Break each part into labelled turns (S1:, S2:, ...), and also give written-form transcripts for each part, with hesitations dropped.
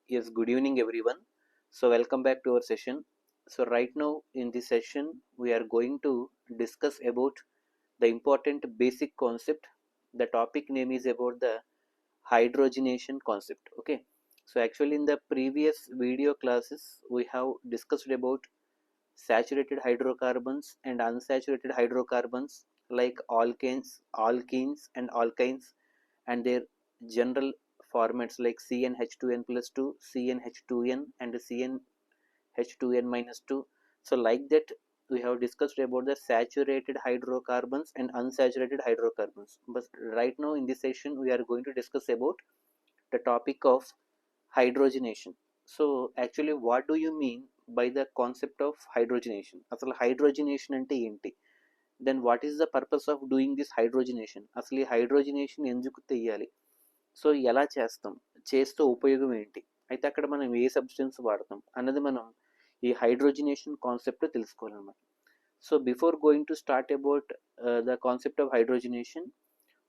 S1: Yes, good evening everyone. So welcome back to our session. So right now in this session we are going to discuss about the important basic concept. The topic name is about the hydrogenation concept. Okay. So actually in the previous video classes we have discussed about saturated hydrocarbons and unsaturated hydrocarbons like alkenes and alkynes and their general formats like CnH2n plus 2, CnH2n and CnH2n minus 2. So like that we have discussed about the saturated hydrocarbons and unsaturated hydrocarbons. But right now in this session we are going to discuss about the topic of hydrogenation. So actually what do you mean by the concept of hydrogenation? అసలు hydrogenation అంటే ఏంటి? Then what is the purpose of doing this hydrogenation? అసలు ఈ hydrogenation ఎందుకు తెయ్యాలి? So ఎలా చేస్తాం, చేస్తే ఉపయోగం ఏంటి, అయితే అక్కడ మనం ఏ సబ్స్టెన్స్ వాడతాం అన్నది మనం ఈ హైడ్రోజనేషన్ కాన్సెప్ట్ తెలుసుకోవాలన్నమాట. So before going to start about the concept of hydrogenation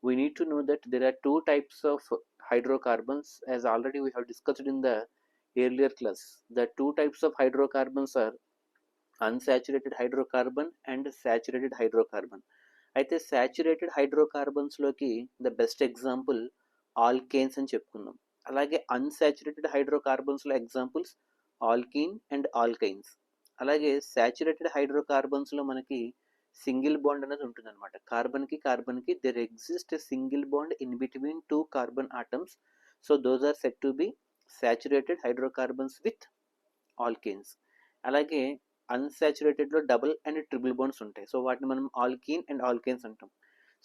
S1: we need to know that there are two types of hydrocarbons, as already we have discussed in the earlier class. The two types of hydrocarbons are unsaturated hydrocarbon and saturated hydrocarbon. అయితే saturated hydrocarbons లోకి the best example alkanes అని చెప్పుకుందాం. అలాగే unsaturated హైడ్రోకార్బన్స్లో examples alkene and alkynes. అలాగే saturated హైడ్రోకార్బన్స్లో మనకి single bond అనేది ఉంటుంది అనమాట. కార్బన్కి there exist single bond in between two carbon atoms. So those are set to be saturated hydrocarbons with alkanes. అలాగే అన్సాచురేటెడ్లో డబుల్ అండ్ ట్రిపుల్ బాండ్స్ ఉంటాయి. సో వాటిని మనం ఆల్కీన్ అండ్ ఆల్కేన్స్ అంటాం.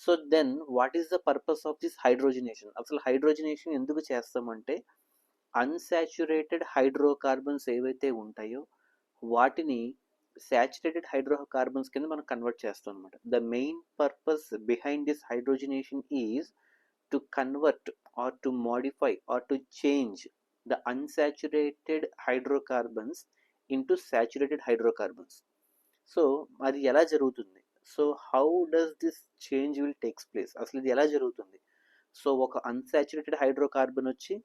S1: So then what is the purpose of this hydrogenation? అసలు hydrogenation ఎందుకు చేస్తామంటే unsaturated hydrocarbons ఏవైతే ఉంటాయో వాటిని saturated hydrocarbons కింద మనం కన్వర్ట్ చేస్తాం అనమాట. The main purpose behind this hydrogenation is to convert or to modify or to change the unsaturated hydrocarbons into saturated hydrocarbons. So అది ఎలా జరుగుతుంది? So how does this change will takes place? అసలు ఇది ఎలా జరుగుతుంది? So ఒక unsaturated hydrocarbon వచ్చి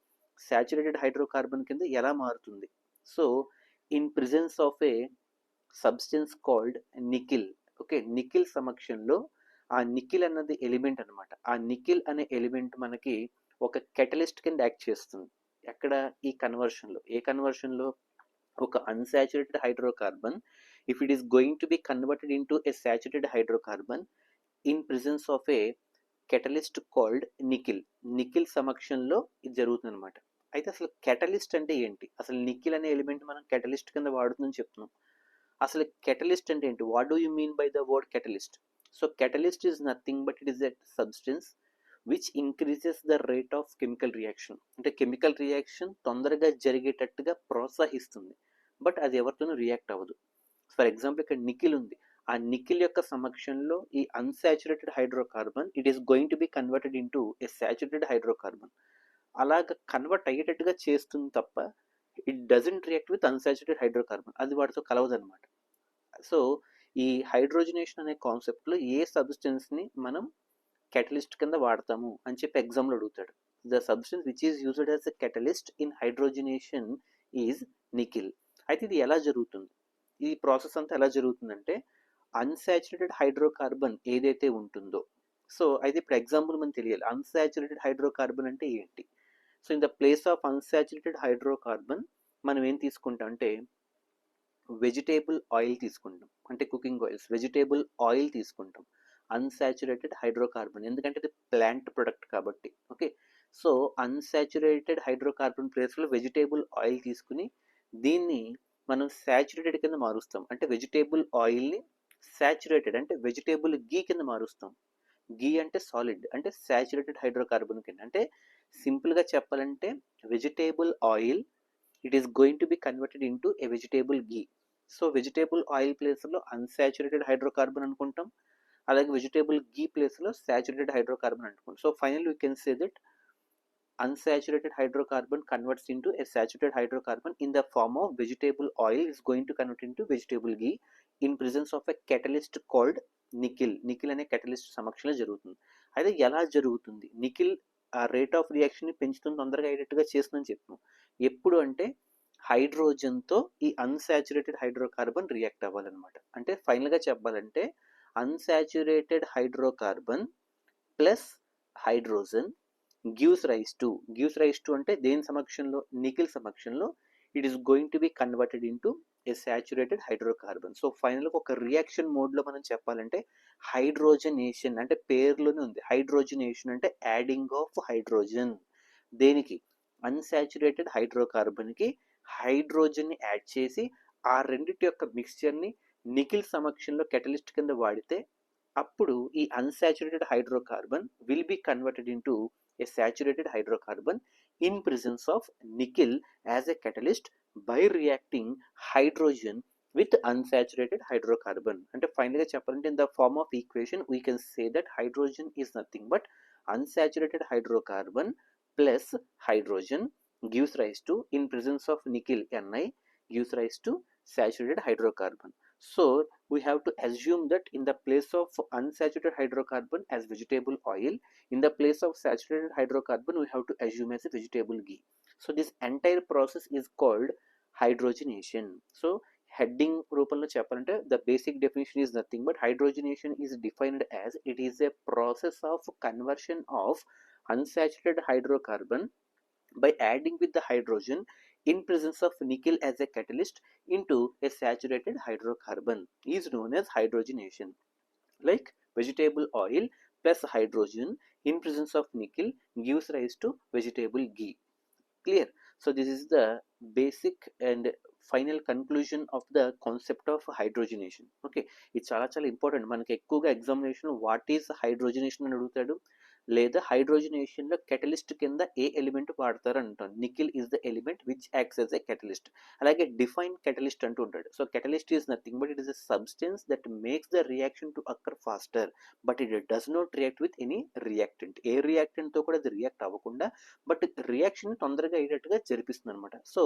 S1: saturated hydrocarbon కింద ఎలా మారుతుంది? So in presence of a substance called nickel. Okay, nickel సమక్షంలో ఆ నికిల్ అన్నది ఎలిమెంట్ అనమాట. ఆ నికిల్ అనే ఎలిమెంట్ మనకి ఒక కెటలిస్ట్ కింద యాక్ట్ చేస్తుంది. ఎక్కడ? ఈ కన్వర్షన్లో. ఏ కన్వర్షన్లో? ఒక unsaturated hydrocarbon if it is going to be converted into A saturated hydrocarbon in presence of A catalyst called nickel. Nickel సమక్షంలో ఇది జరుగుతుంది అనమాట. అయితే అసలు కెటలిస్ట్ అంటే ఏంటి? అసలు నికిల్ అనే ఎలిమెంట్ మనం కెటలిస్ట్ కింద వాడుతుందని చెప్తున్నాం. అసలు కెటలిస్ట్ అంటే ఏంటి? What do you mean by the word catalyst? So catalyst is nothing but it is a substance which increases the rate of chemical reaction. అంటే కెమికల్ రియాక్షన్ తొందరగా జరిగేటట్టుగా ప్రోత్సహిస్తుంది, బట్ అది ఎవరితోనూ రియాక్ట్ అవ్వదు. ఫర్ ఎగ్జాంపుల్ ఇక్కడ nickel ఉంది. ఆ nickel యొక్క సమక్షంలో ఈ unsaturated hydrocarbon it is going to be converted into A saturated hydrocarbon. అలాగ కన్వర్ట్ అయ్యేటట్టుగా చేస్తుంది తప్ప it doesn't react with unsaturated hydrocarbon. అది వాటితో కలవదనమాట. సో ఈ హైడ్రోజనేషన్ అనే కాన్సెప్ట్లో ఏ సబ్స్టెన్స్ని మనం కెటలిస్ట్ కింద వాడతాము అని చెప్పి ఎగ్జామ్లో అడుగుతాడు. The substance which is used as a catalyst in hydrogenation is nickel. అయితే ఇది ఎలా జరుగుతుంది? ఈ ప్రాసెస్ అంతా ఎలా జరుగుతుందంటే అన్సాచురేటెడ్ హైడ్రోకార్బన్ ఏదైతే ఉంటుందో, సో అయితే ఇప్పుడు ఎగ్జాంపుల్ మనకు తెలియాలి. అన్సాచురేటెడ్ హైడ్రోకార్బన్ అంటే ఏంటి? So in the place of unsaturated hydrocarbon మనం ఏం తీసుకుంటాం అంటే వెజిటేబుల్ ఆయిల్ తీసుకుంటాం. అంటే కుకింగ్ ఆయిల్స్, వెజిటేబుల్ ఆయిల్ తీసుకుంటాం. అన్సాచురేటెడ్ హైడ్రోకార్బన్ ఎందుకంటే ఇది ప్లాంట్ ప్రొడక్ట్ కాబట్టి. ఓకే, సో అన్సాచురేటెడ్ హైడ్రోకార్బన్ ప్లేస్లో వెజిటేబుల్ ఆయిల్ తీసుకుని దీన్ని మనం సాచురేటెడ్ కింద మారుస్తాం. అంటే వెజిటేబుల్ ఆయిల్ని సాచురేటెడ్ అంటే వెజిటేబుల్ గీ కింద మారుస్తాం. గీ అంటే సాలిడ్, అంటే సాచురేటెడ్ హైడ్రోకార్బన్ కింద. అంటే సింపుల్గా చెప్పాలంటే vegetable oil it is going to be converted into A vegetable ghee. So vegetable oil ప్లేస్లో అన్సాచురేటెడ్ హైడ్రోకార్బన్ అనుకుంటాం, అలాగే వెజిటేబుల్ గీ ప్లేస్లో సాచురేటెడ్ హైడ్రోకార్బన్ అనుకుంటాం. So final we can say that unsaturated hydrocarbon converts into a saturated hydrocarbon in the form of vegetable oil is going to convert into vegetable ghee in presence of a catalyst called nickel. Nickel అనే catalyst సమక్షంలో జరుగుతుంది. అయితే ఎలా జరుగుతుంది? Nickel ఆ rate of reaction ని పెంచుతుంది, తొందరగా అయ్యేటట్టుగా చేస్తుందని చెప్తున్నాం. ఎప్పుడు అంటే హైడ్రోజన్తో ఈ అన్సాచురేటెడ్ హైడ్రోకార్బన్ రియాక్ట్ అవ్వాలన్నమాట. అంటే ఫైనల్గా చెప్పాలంటే unsaturated hydrocarbon plus hydrogen gives rise to అంటే దేని సమక్షంలో, నికిల్ సమక్షంలో it is going to be converted into A saturated hydrocarbon. So ఫైనల్గా ఒక రియాక్షన్ మోడ్లో మనం చెప్పాలంటే హైడ్రోజనేషన్ అంటే పేర్లోనే ఉంది. హైడ్రోజనేషన్ అంటే యాడింగ్ ఆఫ్ హైడ్రోజన్. దేనికి? అన్సాచురేటెడ్ హైడ్రోకార్బన్కి హైడ్రోజన్ని యాడ్ చేసి ఆ రెండిటి యొక్క మిక్స్చర్ని నికిల్ సమక్షంలో కెటలిస్ట్ కింద వాడితే అప్పుడు ఈ unsaturated hydrocarbon will be converted into A saturated hydrocarbon in presence of nickel as a catalyst by reacting hydrogen with unsaturated hydrocarbon. అంటే ఫైనల్గా చెప్పాలంటే in the form of equation we can say that hydrogen is nothing but unsaturated hydrocarbon plus hydrogen gives rise to, in presence of nickel Ni, gives rise to saturated hydrocarbon. So we have to assume that in the place of unsaturated hydrocarbon as vegetable oil, in the place of saturated hydrocarbon we have to assume as a vegetable ghee. So this entire process is called hydrogenation. So heading రూపంలో చెప్పాలంటే the basic definition is nothing but hydrogenation is defined as it is a process of conversion of unsaturated hydrocarbon by adding with the hydrogen in presence of nickel as a catalyst into a saturated hydrocarbon is known as hydrogenation. Like vegetable oil plus hydrogen in presence of nickel gives rise to vegetable ghee. Clear? So this is the basic and final conclusion of the concept of hydrogenation. Okay, ఇది చాలా చాలా important. మనకి ఎక్కువగా examination what is hydrogenation అని అడుగుతాడు, లేదా హైడ్రోజనేషన్లో catalyst కింద ఏ element వాడతారు అంటాం. Nickel is the element which acts as a catalyst. అలాగే డిఫైన్ కెటలిస్ట్ అంటూ ఉంటాడు. So catalyst is nothing but it is a substance that makes the reaction to occur faster but it does not react with any reactant. ఏ రియాక్టెంట్తో కూడా అది react అవ్వకుండా but reaction తొందరగా అయ్యేటట్టుగా జరిపిస్తుంది అనమాట. So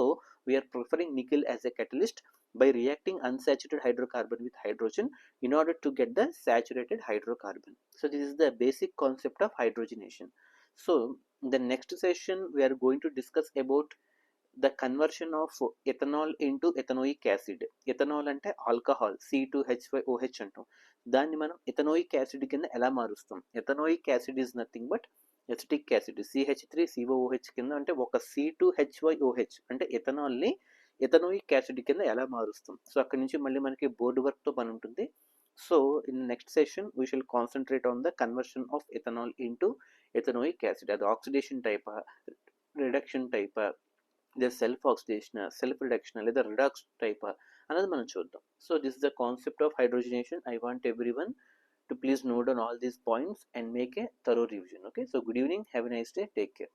S1: we are preferring nickel as a catalyst by reacting unsaturated hydrocarbon with hydrogen in order to get the saturated hydrocarbon. So this is the basic concept of hydrogenation. So in the next session we are going to discuss about the conversion of ethanol into ethanoic acid. ethanol అంటే alcohol C2H5OH అంటాం. దాన్ని మనం ethanoic acid కింద ఎలా మారుస్తాం? Ethanoic acid is nothing but acetic acid CH3COOH కింద, అంటే ఒక C2H5OH అంటే ఎథనాల్ని ఎథనోయిక్ యాసిడ్ కింద ఎలా మారుస్తాం. సో అక్కడి నుంచి మళ్ళీ మనకి బోర్డు వర్క్తో పని ఉంటుంది. So in next session we shall concentrate on the conversion of ethanol into ethanoic acid. అది ఆక్సిడేషన్ టైపా, రిడక్షన్ టైపా, లేదా సెల్ఫ్ ఆక్సిడేషన్, సెల్ఫ్ రిడక్షన్, లేదా రిడాక్స్ టైపా అనేది మనం చూద్దాం. So this is the concept of hydrogenation. I want everyone to please note on all these points and make a thorough revision. Okay, so good evening, have a nice day, take care.